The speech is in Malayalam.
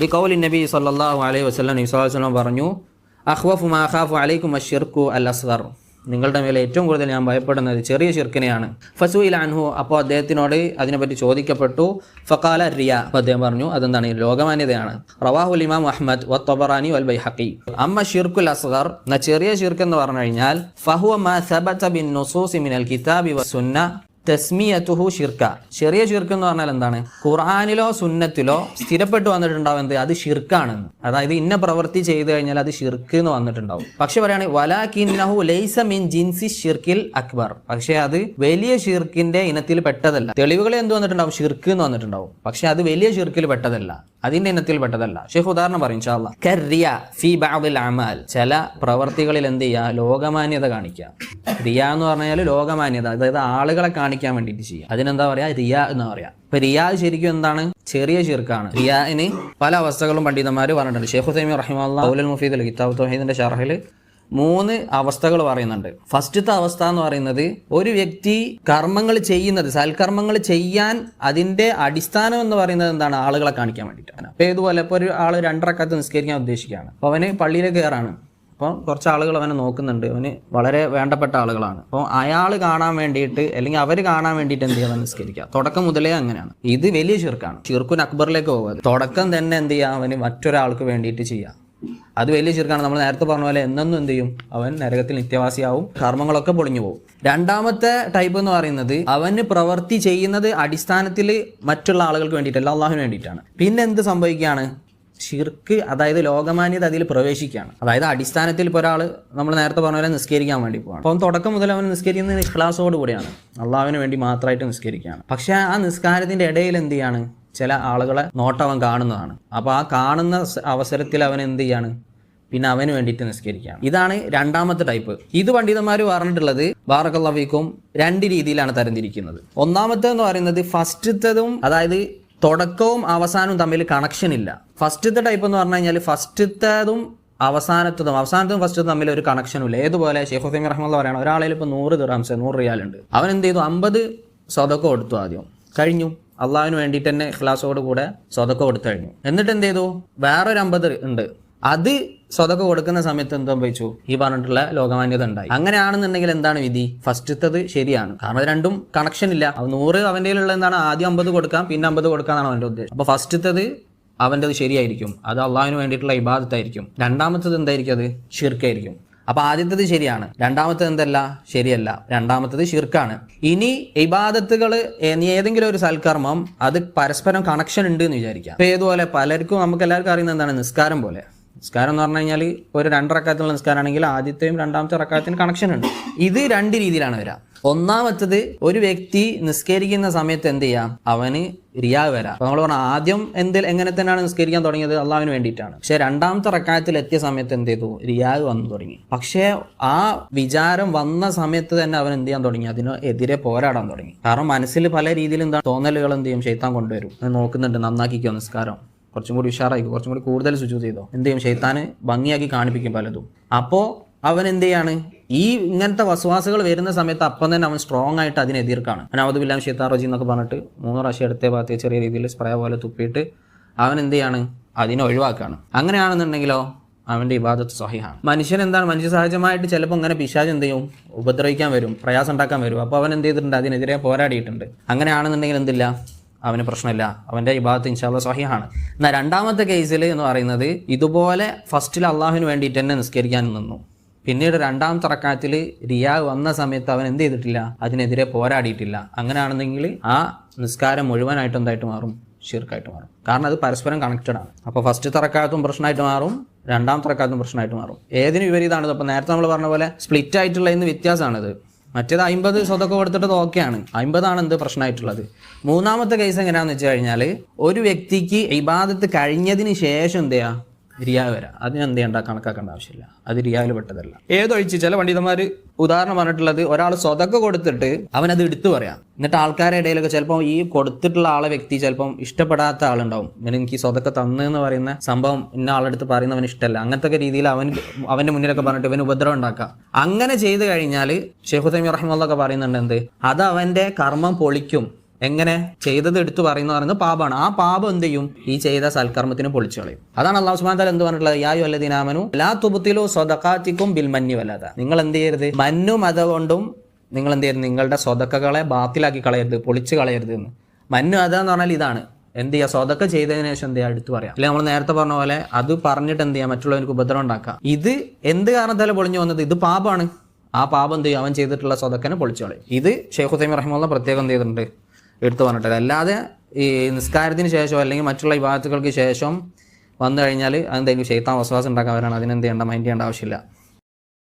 ബിഖൗലി നബി സല്ലല്ലാഹു അലൈഹി വസല്ലം, നബി സല്ലല്ലാഹു അലൈഹി വസല്ലം പറഞ്ഞു, അഖ്വഫു മാ അഖാഫു അലൈക്കും അശ്ശിർക്കു അൽ അസ്ഗർ, നിങ്ങളുടെ മേലെ ഏറ്റവും കൂടുതൽ ഞാൻ ഭയപ്പെടുന്നത് ചെറിയ ശിർക്കിനെയാണ്. ഫസുഇല അൻഹു, അപ്പോൾ അദ്ദേഹത്തിനോട് അതിനെപ്പറ്റി ചോദിക്കപ്പെട്ടു. ഫഖാല റിയ, അപ്പോൾ അദ്ദേഹം പറഞ്ഞു അതെന്താണ്, ലോകമാന്യതയാണ്. റവാഹുൽ ഇമാം അഹ്മദ് വത്തബറാനി വൽ ബൈഹഖി. അമ്മ ഷിർക്കുൽ അസ്ഗർ, ചെറിയ ശിർക്ക് എന്ന് പറഞ്ഞു കഴിഞ്ഞാൽ, ഫഹുവ മാ സബത ബിൻ നുസൂസി മിനൽ കിതാബി വസുന്ന തസ്മിയത്തുഹു ഷിർക്ക. ചെറിയ ഷിർക്ക് എന്ന് പറഞ്ഞാൽ എന്താണ്, ഖുർആനിലോ സുന്നത്തിലോ സ്ഥിരപ്പെട്ട് വന്നിട്ടുണ്ടാവും എന്ത്, അത് ഷിർക്കാണെന്ന്. അതായത് ഇന്ന പ്രവൃത്തി ചെയ്തു കഴിഞ്ഞാൽ അത് ഷിർക്ക് എന്ന് വന്നിട്ടുണ്ടാവും. പക്ഷെ പറയുകയാണെങ്കിൽ വലാകിന്നഹു ലൈസ മിൻ ജിൻസി ഷിർക്കിൽ അക്ബർ, പക്ഷെ അത് വലിയ ഷിർക്കിന്റെ ഇനത്തിൽ പെട്ടതല്ല. തെളിവുകൾ എന്ത് വന്നിട്ടുണ്ടാവും, ഷിർക്ക് എന്ന് വന്നിട്ടുണ്ടാവും, പക്ഷെ അത് വലിയ ഷിർക്കിൽ പെട്ടതല്ല, അതിന്റെ ഇനത്തിൽ പെട്ടതല്ല. ഷെയ്ഖ് ഉദാഹരണം പറയും ഇൻഷാ അല്ലാഹ്. കർറിയ ഫീ ബഅദിൽ അമാൽ, ചില പ്രവർത്തികളിൽ എന്ത് ചെയ്യുക, ലോകമാന്യത കാണിക്കുക. റിയ എന്ന് പറഞ്ഞാൽ ലോകമാന്യത, അതായത് ആളുകളെ കാണിക്കാൻ വേണ്ടിയിട്ട് ചെയ്യുക. അതിനെന്താ പറയാ, റിയ എന്ന് പറയാം. ഇപ്പൊ റിയ ശരിക്കും എന്താണ്, ചെറിയ ശിർക്കാണ്. റിയാന് പല അവസ്ഥകളും പണ്ഡിതന്മാർ പറഞ്ഞിട്ടുണ്ട്. ഷെയ്ഖ് ഉസൈമീൻ റഹിമഹുല്ലാഹ് ഖൗലുൽ മുഫീദ് കിതാബ് തൗഹീദിന്റെ ഷർഹിൽ 3 അവസ്ഥകൾ പറയുന്നുണ്ട്. ഫസ്റ്റത്തെ അവസ്ഥ എന്ന് പറയുന്നത്, ഒരു വ്യക്തി കർമ്മങ്ങൾ ചെയ്യുന്നത്, സൽക്കർമ്മങ്ങൾ ചെയ്യാൻ അതിന്റെ അടിസ്ഥാനം എന്ന് പറയുന്നത് എന്താണ്, ആളുകളെ കാണിക്കാൻ വേണ്ടിയിട്ടാണ്. അപ്പൊ ഇതുപോലെ ഇപ്പോൾ ഒരു ആൾ 2 റക്അത്ത് നിസ്കരിക്കാൻ ഉദ്ദേശിക്കുകയാണ്. അപ്പോൾ അവന് പള്ളിയിലേക്ക് കയറാണ്. അപ്പോൾ കുറച്ച് ആളുകൾ അവനെ നോക്കുന്നുണ്ട്, അവന് വളരെ വേണ്ടപ്പെട്ട ആളുകളാണ്. അപ്പോൾ അയാൾ കാണാൻ വേണ്ടിയിട്ട് അല്ലെങ്കിൽ അവർ കാണാൻ വേണ്ടിയിട്ട് എന്ത് ചെയ്യാൻ നിസ്കരിക്കുക. തുടക്കം മുതലേ അങ്ങനെയാണ്. ഇത് വലിയ ഷിർക്കാണ്. ഷിർക്കുൻ അക്ബറിലേക്ക് പോകുന്നത് തുടക്കം തന്നെ എന്ത് ചെയ്യുക, അവന് മറ്റൊരാൾക്ക് വേണ്ടിയിട്ട് ചെയ്യുക. അത് വലിയ ശിർക്കാണ്. നമ്മൾ നേരത്തെ പറഞ്ഞ പോലെ എന്നെന്നും എന്ത് ചെയ്യും, അവൻ നരകത്തിൽ നിത്യവാസിയാവും, കർമ്മങ്ങളൊക്കെ പൊളിഞ്ഞു പോകും. രണ്ടാമത്തെ ടൈപ്പ് എന്ന് പറയുന്നത്, അവന് പ്രവൃത്തി ചെയ്യുന്നത് അടിസ്ഥാനത്തിൽ മറ്റുള്ള ആളുകൾക്ക് വേണ്ടിയിട്ടല്ല, അള്ളാഹുവിന് വേണ്ടിയിട്ടാണ്. പിന്നെ എന്ത് സംഭവിക്കുകയാണ്, ഷിർക്ക്, അതായത് ലോകമാന്യത അതിൽ പ്രവേശിക്കുകയാണ്. അതായത് അടിസ്ഥാനത്തിൽ ഇപ്പോൾ ഒരാൾ നമ്മൾ നേരത്തെ പറഞ്ഞ പോലെ നിസ്കരിക്കാൻ വേണ്ടി പോവാണ്. അപ്പം തുടക്കം മുതൽ അവൻ നിസ്കരിക്കുന്നത് ഇഖ്ലാസോട് കൂടിയാണ്, അള്ളാഹുവിന് വേണ്ടി മാത്രമായിട്ട് നിസ്കരിക്കുകയാണ്. പക്ഷേ ആ നിസ്കാരത്തിന്റെ ഇടയിൽ എന്ത് ചെയ്യാണ്, ചില ആളുകളെ നോട്ടം അവൻ കാണുന്നതാണ്. അപ്പോൾ ആ കാണുന്ന അവസരത്തിൽ അവൻ എന്ത് ചെയ്യാണ്, പിന്നെ അവന് വേണ്ടിയിട്ട് നിസ്കരിക്കുകയാണ്. ഇതാണ് രണ്ടാമത്തെ ടൈപ്പ്. ഇത് പണ്ഡിതന്മാർ പറഞ്ഞിട്ടുള്ളത് ബാറക്കല്ലാഹു ഫീക്കും 2 രീതിയിലാണ് തരംതിരിക്കുന്നത്. ഒന്നാമത്തെ എന്ന് പറയുന്നത്, ഫസ്റ്റത്തതും അതായത് തുടക്കവും അവസാനവും തമ്മിൽ കണക്ഷൻ ഇല്ല. ഫസ്റ്റത്തെ ടൈപ്പ് എന്ന് പറഞ്ഞു കഴിഞ്ഞാൽ ഫസ്റ്റത്തതും അവസാനത്തതും ഫസ്റ്റത്തും തമ്മിൽ ഒരു കണക്ഷനും ഇല്ല. ഏതുപോലെ ഷെയ്ഖ് ഉസൈമീൻ റഹിമഹുല്ലാഹ് പറയണം, ഒരാളെ ഇപ്പോൾ 100 ദിർഹംസ് 100 റിയാൽ ഉണ്ട്, അവൻ എന്ത് ചെയ്തു, 50 സ്വതക്ക കൊടുത്തു, ആദ്യം കഴിഞ്ഞു, അള്ളാഹുവിന് വേണ്ടിയിട്ട് തന്നെ ഇഖ്ലാസോട് കൂടെ സ്വതക്ക കൊടുത്തു കഴിഞ്ഞു. എന്നിട്ട് എന്ത് ചെയ്തു, വേറൊരു 50 ഉണ്ട്, അത് സ്വതക്ക കൊടുക്കുന്ന സമയത്ത് എന്തോ സംഭവിച്ചു, ഈ പറഞ്ഞിട്ടുള്ള ലോകമാന്യത ഉണ്ടായി. അങ്ങനെയാണെന്നുണ്ടെങ്കിൽ എന്താണ് വിധി, ഫസ്റ്റത്തത് ശരിയാണ്. കാരണം രണ്ടും കണക്ഷൻ ഇല്ല. 100 അവൻ്റെ ഉള്ള എന്താണ്, ആദ്യം 50 കൊടുക്കാം പിന്നെ 50 കൊടുക്കാന്നാണ് അവൻ്റെ ഉദ്ദേശം. അപ്പോൾ ഫസ്റ്റത്തത് അവൻ്റെത് ശരിയായിരിക്കും, അത് അള്ളാഹുവിന് വേണ്ടിയിട്ടുള്ള ഇബാദത്തായിരിക്കും. രണ്ടാമത്തത് എന്തായിരിക്കും, അത് ഷിർക്കായിരിക്കും. അപ്പോൾ ആദ്യത്തത് ശരിയാണ്, രണ്ടാമത്തത് എന്തല്ല, ശരിയല്ല, രണ്ടാമത്തത് ഷിർക്കാണ്. ഇനി ഇബാദത്തുകൾ ഏതെങ്കിലും ഒരു സൽക്കർമ്മം അത് പരസ്പരം കണക്ഷൻ ഉണ്ട് എന്ന് വിചാരിക്കാം. അപ്പോൾ ഏതുപോലെ പലർക്കും നമുക്ക് എല്ലാവർക്കും അറിയുന്നത് എന്താണ്, നിസ്കാരം പോലെ. നിസ്കാരം എന്ന് പറഞ്ഞു കഴിഞ്ഞാൽ ഒരു 2 റക്അത്തുള്ള നിസ്കാരമാണെങ്കിൽ ആദ്യത്തെയും രണ്ടാമത്തെ റക്അത്തിന് കണക്ഷൻ ഉണ്ട്. ഇത് 2 രീതിയിലാണ് വരിക. ഒന്നാമത്തത്, ഒരു വ്യക്തി നിസ്കരിക്കുന്ന സമയത്ത് എന്ത് ചെയ്യാം, അവന് റിയാ വരാം. അപ്പോൾ നമ്മൾ പറഞ്ഞാൽ ആദ്യം എങ്ങനെ തന്നെയാണ് നിസ്കരിക്കാൻ തുടങ്ങിയത്, അള്ളാഹുവിന് വേണ്ടിയിട്ടാണ്. പക്ഷെ രണ്ടാമത്തെ റക്അത്തിൽ എത്തിയ സമയത്ത് എന്ത് ചെയ്തു, റിയാ വന്നു തുടങ്ങി. പക്ഷേ ആ വിചാരം വന്ന സമയത്ത് തന്നെ അവൻ എന്ത് ചെയ്യാൻ തുടങ്ങി, അതിനെതിരെ പോരാടാൻ തുടങ്ങി. കാരണം മനസ്സിൽ പല രീതിയിൽ എന്താ തോന്നലുകൾ എന്ത് ചെയ്യും, ശൈത്താൻ കൊണ്ടുവരും. നോക്കുന്നുണ്ട്, നന്നാക്കിക്കോ നിസ്കാരം, കുറച്ചും കൂടി ഉഷാറായിക്കോ, കുറച്ചും കൂടി കൂടുതൽ സുജൂദ് ചെയ്തോ, എന്ത് ചെയ്യും, ശൈത്താന് ഭംഗിയാക്കി കാണിപ്പിക്കും പലതും. അപ്പോൾ അവൻ എന്ത് ചെയ്യാണ്, ഈ ഇങ്ങനത്തെ വസ്വാസുകൾ വരുന്ന സമയത്ത് അപ്പം തന്നെ അവൻ സ്ട്രോങ് ആയിട്ട് അതിനെ എതിർക്കാണ്. നഊദു ബില്ലാഹി ശൈത്താൻ റജീം എന്നൊക്കെ പറഞ്ഞിട്ട് 3 പ്രാവശ്യം ഇടത്തെ ഭാഗത്ത് ചെറിയ രീതിയിൽ സ്പ്രേ പോലെ തുപ്പിയിട്ട് അവൻ എന്ത് ചെയ്യാണ്, അതിനെ ഒഴിവാക്കാണ്. അങ്ങനെയാണെന്നുണ്ടെങ്കിലോ അവൻ്റെ ഇബാദത്ത് സ്വഹീഹാണ്. മനുഷ്യൻ എന്താണ്, മനുഷ്യ സഹജമായിട്ട് ചിലപ്പോൾ ഇങ്ങനെ പിശാച് എന്ത് ചെയ്യും, ഉപദ്രവിക്കാൻ വരും, പ്രയാസം ഉണ്ടാക്കാൻ വരും. അപ്പോൾ അവൻ എന്ത് ചെയ്തിട്ടുണ്ട്, അതിനെതിരെ പോരാടിയിട്ടുണ്ട്. അങ്ങനെയാണെന്നുണ്ടെങ്കിൽ എന്തില്ല, അവന് പ്രശ്നമില്ല, അവൻ്റെ ഇബാദത്ത് ഇൻഷാ അല്ലാഹ് സ്വഹീഹാണ്. എന്നാൽ രണ്ടാമത്തെ കേസിൽ എന്ന് പറയുന്നത്, ഇതുപോലെ ഫസ്റ്റിൽ അള്ളാഹുവിന് വേണ്ടിയിട്ട് തന്നെ നിസ്കരിക്കാൻ നിന്നു, പിന്നീട് രണ്ടാമത്തെ റക്അത്തിൽ റിയാ വന്ന സമയത്ത് അവൻ എന്ത് ചെയ്തിട്ടില്ല, അതിനെതിരെ പോരാടിയിട്ടില്ല. അങ്ങനെയാണെന്നെങ്കിൽ ആ നിസ്കാരം മുഴുവനായിട്ട് എന്തായിട്ട് മാറും, ഷിർക്കായിട്ട് മാറും. കാരണം അത് പരസ്പരം കണക്റ്റഡ് ആണ്. അപ്പോൾ ഫസ്റ്റത്തെ റക്അത്തും പ്രശ്നമായിട്ട് മാറും, രണ്ടാമത്തെ റക്അത്തും പ്രശ്നമായിട്ട് മാറും. ഏതിന് വിപരീതമാണിത്. അപ്പോൾ നേരത്തെ നമ്മൾ പറഞ്ഞ പോലെ സ്പ്ലിറ്റ് ആയിട്ടുള്ള ഇന്ന് വ്യത്യാസമാണിത്. മറ്റേത് 50 സ്വതൊക്കെ കൊടുത്തിട്ട് ഓക്കെയാണ്, 50 എന്ത് പ്രശ്നമായിട്ടുള്ളത്. മൂന്നാമത്തെ കേസ് എങ്ങനെയാണെന്ന് വെച്ച് കഴിഞ്ഞാൽ, ഒരു വ്യക്തിക്ക് ഇബാദത്ത് കഴിഞ്ഞതിന് ശേഷം എന്ത് ചെയ്യുക, റിയാ വരാം. അതിനെന്ത് ചെയ്യേണ്ട, കണക്കാക്കേണ്ട ആവശ്യമില്ല, അത് റിയായിൽ പെട്ടതല്ല. ഏതൊഴിച്ച് ചില പണ്ഡിതന്മാർ ഉദാഹരണം പറഞ്ഞിട്ടുള്ളത്, ഒരാൾ സ്വതക്ക കൊടുത്തിട്ട് അവനത് എടുത്തു പറയാം. എന്നിട്ട് ആൾക്കാരുടെ ഇടയിലൊക്കെ ചിലപ്പോൾ ഈ കൊടുത്തിട്ടുള്ള വ്യക്തി ചിലപ്പം ഇഷ്ടപ്പെടാത്ത ആളുണ്ടാവും. ഇങ്ങനെ എനിക്ക് സ്വതക്ക തന്നെന്ന് പറയുന്ന സംഭവം ഇന്ന ആളെടുത്ത് പറയുന്നവന് ഇഷ്ടമല്ല. അങ്ങനത്തെ രീതിയിൽ അവൻ്റെ മുന്നിലൊക്കെ പറഞ്ഞിട്ട് ഇവന് ഉപദ്രവം ഉണ്ടാക്കാം. അങ്ങനെ ചെയ്ത് കഴിഞ്ഞാൽ ഷെയ്ഖ് ഉസൈമീൻ റഹിമഹുല്ലാഹ് പറയുന്നുണ്ട്, എന്ത്, അത് അവൻ്റെ കർമ്മം പൊളിക്കും, എങ്ങനെ ചെയ്തത് എടുത്തു പറയുന്നത് പാപമാണ്. ആ പാപം എന്ത് ചെയ്യും? ഈ ചെയ്ത സൽക്കർമ്മത്തിന് പൊളിച്ചു കളയും. അതാണ് അല്ലാഹു സുബ്ഹാനഹു വ തആല എന്ത് പറഞ്ഞിട്ടുള്ളത്? യാ അയ്യുഹല്ലദീന ആമനൂ ലാ തുബ്തിലൂ സ്വദഖാതികും ബിൽ മന്നി വലദ. നിങ്ങൾ എന്ത് ചെയ്യരുത്? മന്നും അതുകൊണ്ടും നിങ്ങൾ എന്ത് ചെയ്യരുത്? നിങ്ങളുടെ സ്വതക്കകളെ ബാത്തിലാക്കി കളയരുത്, പൊളിച്ച് കളയരുത് എന്ന്. മന്നു അതെന്ന് പറഞ്ഞാൽ ഇതാണ്. എന്ത് ചെയ്യുക? സ്വതക്ക ചെയ്തതിനു ശേഷം എന്ത് ചെയ്യുക? എടുത്തു പറയാം. അല്ലെങ്കിൽ നമ്മൾ നേരത്തെ പറഞ്ഞ പോലെ അത് പറഞ്ഞിട്ട് എന്ത് ചെയ്യുക? മറ്റുള്ളവർക്ക് ഉപദ്രവം ഉണ്ടാക്കാം. ഇത് എന്ത് കാരണത്താലും പൊളിഞ്ഞു വന്നത്? ഇത് പാപമാണ്. ആ പാപം എന്ത് ചെയ്യും? അവൻ ചെയ്തിട്ടുള്ള സ്വതക്കനെ പൊളിച്ചു കളയും. ഇത് ഷെയ്ഖ് ഉസൈമീൻ റഹിമഹുല്ലാഹ് പ്രത്യേകം എന്ത് ചെയ്തിട്ടുണ്ട്? എടുത്തു പറഞ്ഞിട്ടില്ല. അല്ലാതെ ഈ നിസ്കാരത്തിന് ശേഷം അല്ലെങ്കിൽ മറ്റുള്ള ഇബാദത്തുകൾക്ക് ശേഷം വന്നു കഴിഞ്ഞാൽ അതെന്തെങ്കിലും ശൈത്താൻ വസ്വാസം ഉണ്ടാക്കാൻ വരാണ്. അതിനെന്ത് ചെയ്യേണ്ട? മൈൻഡ് ചെയ്യേണ്ട ആവശ്യമില്ല.